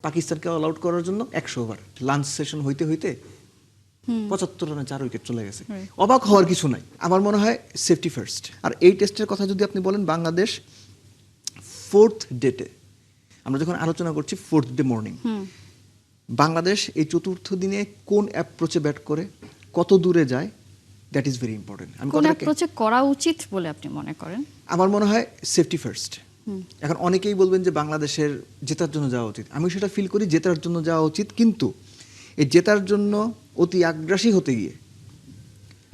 পাকিস্তানকে all out করার জন্য 100 ওভার, লাঞ্চ সেশন হইতে হইতে 75 রানে 4 উইকেট চলে গেছে। অবাক হওয়ার কিছু নাই। আমার মনে হয় সেফটি ফার্স্ট। আর এই টেস্টের কথা যদি আপনি বলেন, বাংলাদেশ 4th ডেতে, আমরা যখন আলোচনা করছি 4th ডে মর্নিং, বাংলাদেশ এই চতুর্থ দিনে কোন অ্যাপ্রোচে ব্যাট করে, কত দূরে যায়, দ্যাট ইজ ভেরি ইম্পর্টেন্ট। আমি কোন অ্যাপ্রোচে করা উচিত বলে আপনি মনে করেন? আমার মনে হয় সেফটি ফার্স্ট। এখন অনেকেই বলবেন যে বাংলাদেশের জেতার জন্য যাওয়া উচিত। আমি সেটা ফিল করি জেতার জন্য যাওয়া উচিত, কিন্তু এই জেতার জন্য অতি আগ্রাসী হতে গিয়ে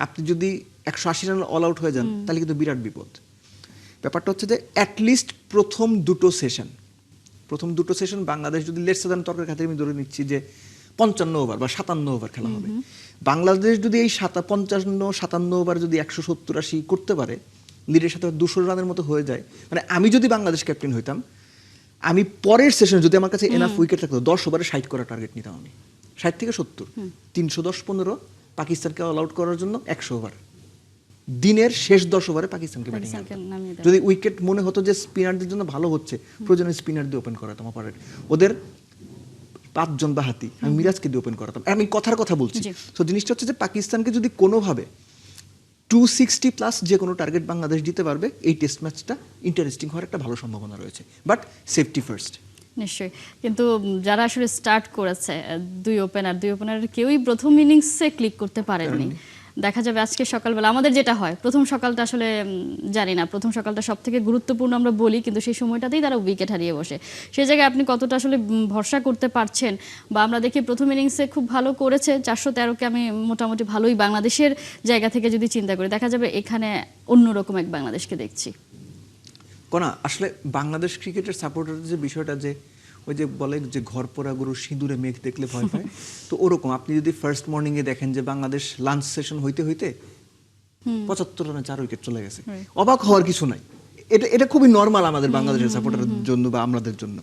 আপনি যদি 180 রান অল আউট হয়ে যান, তাহলে কিন্তু বিরাট বিপদ। ব্যাপারটা হচ্ছে যে অ্যাটলিস্ট প্রথম দুটো সেশন বাংলাদেশ যদি লেটস সে তর্কের খাতিরে আমি ধরে নিচ্ছি যে 55 ওভার বা 57 ওভার খেলা হবে, বাংলাদেশ যদি এই 55-57 ওভার যদি 170-80 করতে পারে, লিডের সাথে 200 রানের মতো হয়ে যায়, মানে আমি যদি বাংলাদেশ ক্যাপ্টেন হইতাম, আমি পরের সেশনে যদি আমার কাছে এনাফ উইকেট থাকতো, 10 ওভারে 60 করার টার্গেট নিতাম আমি, 60 থেকে 70, 310-15 পাকিস্তানকে অল আউট করার জন্য 100 ওভার, দিনের শেষ 10 ওভারে পাকিস্তানকে ব্যাটিং। যদি উইকেট মনে হতো যে স্পিনারদের জন্য ভালো হচ্ছে, প্রয়োজনে স্পিনার দিয়ে ওপেন করাতাম অপারেট, ওদের 5 জন বা হাতি, আমি মিরাজকে দিয়ে ওপেন করাতাম। আমি কথার কথা বলছি। তো জিনিসটা হচ্ছে যে পাকিস্তানকে যদি কোনোভাবে 260 প্লাস যে কোনো টার্গেট বাংলাদেশ দিতে পারবে, এই টেস্ট ম্যাচটা ইন্টারেস্টিং হওয়ার একটা ভালো সম্ভাবনা রয়েছে, বাট সেফটি ফার্স্ট। নিশ্চয়ই। কিন্তু যারা আসলে স্টার্ট করেছে, দুই ওপেনারের কেউই প্রথম ইনিংসে ক্লিক করতে পারেননি। দেখা যাবে আজকে সকালবেলা আমাদের যেটা হয়, প্রথম সকালটা আসলে জানি না, প্রথম সকালটা সব থেকে গুরুত্বপূর্ণ আমরা বলি, কিন্তু সেই সময়টাতেই তারা উইকেট হারিয়ে বসে। সেই জায়গায় আপনি কতটা আসলে ভরসা করতে পারছেন? বা আমরা দেখি প্রথম ইনিংসে খুব ভালো করেছে, 413কে আমি মোটামুটি ভালোই বাংলাদেশের জায়গা থেকে যদি চিন্তা করি, দেখা যাবে এখানে অন্যরকম এক বাংলাদেশকে দেখছি। কোনা আসলে বাংলাদেশ ক্রিকেটের সাপোর্টারদের যে বিষয়টা, যে ওই যে বলে যে ঘর পোড়া গরু সিঁদুরে মেঘ দেখলে ভয় পায়, তো ওরকম আপনি যদি ফার্স্ট মর্নিং এ দেখেন যে বাংলাদেশ লাঞ্চ সেশন হইতে হইতে 75 রানে 4 উইকেট চলে গেছে, অবাক হওয়ার কিছু নাই। এটা খুবই নর্মাল আমাদের বাংলাদেশের সাপোর্টারের জন্য বা আমাদের জন্য।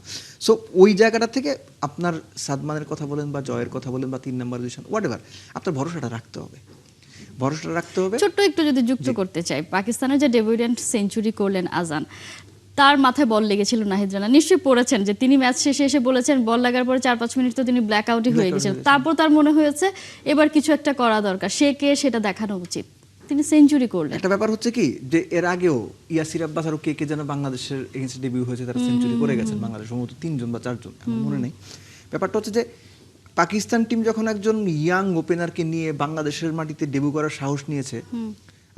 সো ওই জায়গাটা থেকে আপনার সাদমানের কথা বলেন বা জয়ের কথা বলেন বা 3 নাম্বার পজিশন হোয়াটএভার, আপনার ভরসাটা রাখতে হবে। ছোট্ট একটু যদি যুক্ত করতে চাই, পাকিস্তানের যে ডেবিউট্যান্ট সেঞ্চুরি করলেন আজান, তার মাথায় বল লেগেছিল নাহিদ রানা, নিশ্চয়ই পড়েছেন যে তিনি ম্যাচ শেষে এসে বলেছেন বল লাগার পরে 4-5 মিনিট তো তিনি ব্ল্যাক আউটই হয়ে গেছেন। তারপর তার মনে হয়েছে এবার কিছু একটা করা দরকার, সে কে সেটা দেখানো উচিত, তিনি সেঞ্চুরি করলেন। একটা ব্যাপার হচ্ছে কি যে এর আগেও ইয়াসির আব্বাস আর কে যেন বাংলাদেশের এগেইনস্ট ডেবিউ হয়েছে, তারা সেঞ্চুরি করে গেছেন বাংলাদেশ, সম্ভবত 3 জন বা 4 জন, আমার মনে নেই। ব্যাপারটা হচ্ছে যে পাকিস্তান টিম যখন একজন ইয়াং ওপেনারকে নিয়ে বাংলাদেশের মাটিতে ডেবিউ করার সাহস নিয়েছে,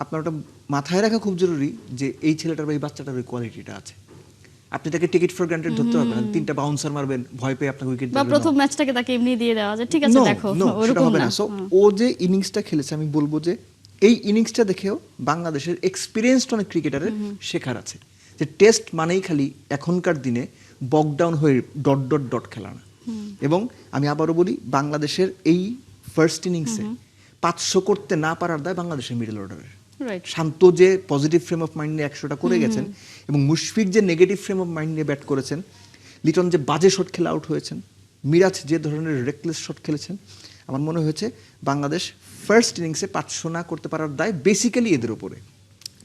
আপনার ওটা মাথায় রাখা খুব জরুরি যে এই ছেলেটার বা এই বাচ্চাটার ওই কোয়ালিটিটা আছে। আপনি তাকে টিকেট ফর গ্রান্টেড ধরতে পারবেন না, 3টা বাউন্সার মারবেন, ভয় পেয়ে আপনাকে উইকেট দিবেন, বা প্রথম ম্যাচটাকে তাকে এমনি দিয়ে দেওয়া যায়, ঠিক আছে দেখো ওরকম না। সো ও যে ইনিংসটা খেলেছে, আমি বলবো যে এই ইনিংসটা দেখেও বাংলাদেশের এক্সপেরিয়েন্সড অনেক ক্রিকেটারের শেখার আছে, যে টেস্ট মানেই খালি এখনকার দিনে বকডাউন হয়ে ডট ডট ডট খেলা না। এবং আমি আবারও বলি, বাংলাদেশের এই ফার্স্ট ইনিংসে 500 করতে না পারার দায় বাংলাদেশের মিডল অর্ডারের। শান্ত যে পজিটিভ ফ্রেম অফ মাইন্ড নিয়ে 100টা করে গেছেন, এবং মুশফিক যে নেগেটিভ ফ্রেম অফ মাইন্ড নিয়ে ব্যাট করেছেন, লিটন যে বাজে শট খেলে আউট হয়েছেন, মিরাজ যে ধরনের রেকলেস শট খেলেছেন, আমার মনে হয়েছে বাংলাদেশ ফার্স্ট ইনিংসে 500 না করতে পারার দায় বেসিক্যালি এদের উপরে।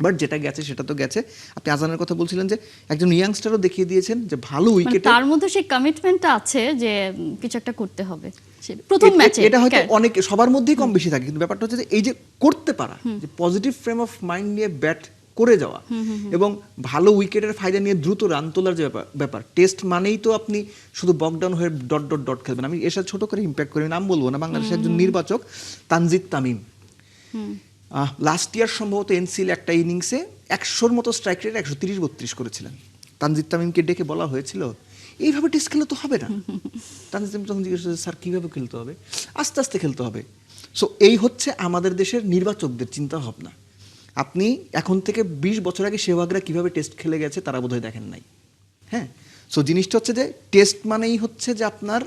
বাট যেটা গেছে সেটা তো গেছে। আপনি আজানের কথা বলছিলেন যে একজন ইয়াংস্টারও দেখিয়ে দিয়েছেন যে ভালো উইকেট, তার মধ্যে সেই কমিটমেন্টটা আছে যে কিছু একটা করতে হবে প্রথম ম্যাচে। এটা হয়তো অনেক সবার মধ্যেই কম বেশি থাকে, কিন্তু ব্যাপারটা হচ্ছে যে এই যে করতে পারা, যে পজিটিভ ফ্রেম অফ মাইন্ড নিয়ে ব্যাট করে যাওয়া এবং ভালো উইকেটের ফায়দা নিয়ে দ্রুত রান তোলার যে ব্যাপার। টেস্ট মানেই তো আপনি শুধু বকডাউন হয়ে ডট ডট ডট খেলবেন। আমি এর সাথে ছোট করে ইম্প্যাক্ট করে নাম বলবো না, বাংলাদেশের একজন নির্বাচক তানজিদ তামিম লাস্ট ইয়ার সম্ভবত এনসিএল একটা ইনিংসে 100-র মতো স্ট্রাইক রেট 130-32 করেছিলেন। তানজিদ তামিমকে ডেকে বলা হয়েছিল এইভাবে টেস্ট খেলে তো হবে না। তানজিদ তামিম তখন জিজ্ঞেস করেছে, স্যার কীভাবে খেলতে হবে? আস্তে আস্তে খেলতে হবে। সো এই হচ্ছে আমাদের দেশের নির্বাচকদের চিন্তা ভাবনা। আপনি এখন থেকে 20 বছর আগে সেহবাগরা কীভাবে টেস্ট খেলে গেছে তারা বোধহয় দেখেন নাই। হ্যাঁ, সো জিনিসটা হচ্ছে যে টেস্ট মানেই হচ্ছে যে আপনার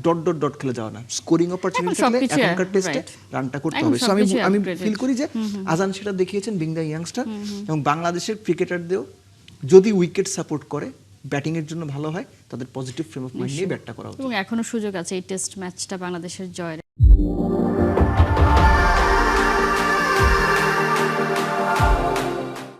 ডট ডট ডট খেলে যাওয়া না, স্কোরিং অপরচুনিটি থাকলে এখনকার টেস্টে রানটা করতে হবে। সো আমি ফিল করি যে আজান সেটা দেখিয়েছেন বিং দ্য ইয়াংস্টার, এবং বাংলাদেশের ক্রিকেটারদেরও যদি উইকেট সাপোর্ট করে, ব্যাটিং এর জন্য ভালো হয়, তাদের পজিটিভ ফ্রেম অফ মাইন্ড নিয়ে ব্যাটটা করা উচিত। এবং এখনো সুযোগ আছে এই টেস্ট ম্যাচটা বাংলাদেশের জয়ের।